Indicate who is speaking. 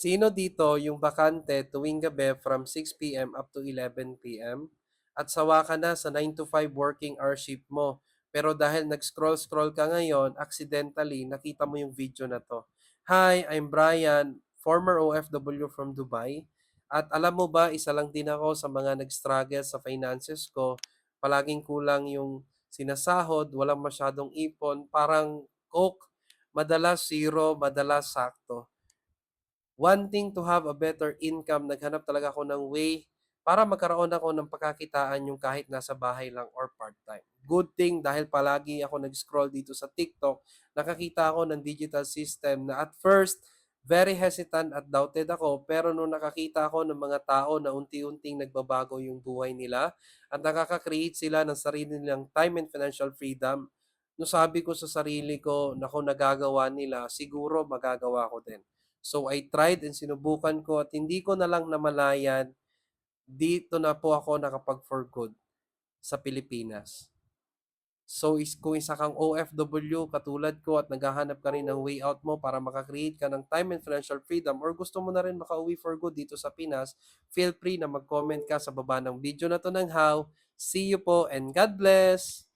Speaker 1: Sino dito yung bakante tuwing gabi from 6 p.m. up to 11 p.m. at sawa ka na sa 9 to 5 working hour shift mo. Pero dahil nag-scroll-scroll ka ngayon, accidentally, nakita mo yung video na to. Hi, I'm Brian, former OFW from Dubai. At alam mo ba, isa lang din ako sa mga nag-struggle sa finances ko. Palaging kulang yung sinasahod, walang masyadong ipon, parang coke, madalas zero, madalas sakto. Wanting to have a better income, naghanap talaga ako ng way para magkaroon ako ng pagkakitaan yung kahit nasa bahay lang or part-time. Good thing dahil palagi ako nag-scroll dito sa TikTok, nakakita ako ng digital system na at first, very hesitant at doubted ako, pero nung nakakita ako ng mga tao na unti-unting nagbabago yung buhay nila at nakaka-create sila ng sarili nilang time and financial freedom, no sabi ko sa sarili ko na kung nagagawa nila, siguro magagawa ko din. So I tried and sinubukan ko at hindi ko na lang namalayan, dito na po ako nakapag for good sa Pilipinas. So kung isa kang OFW katulad ko at naghahanap ka rin ng way out mo para makakreate ka ng time and financial freedom or gusto mo na rin makauwi for good dito sa Pinas, feel free na mag-comment ka sa baba ng video na to ng how. See you po and God bless!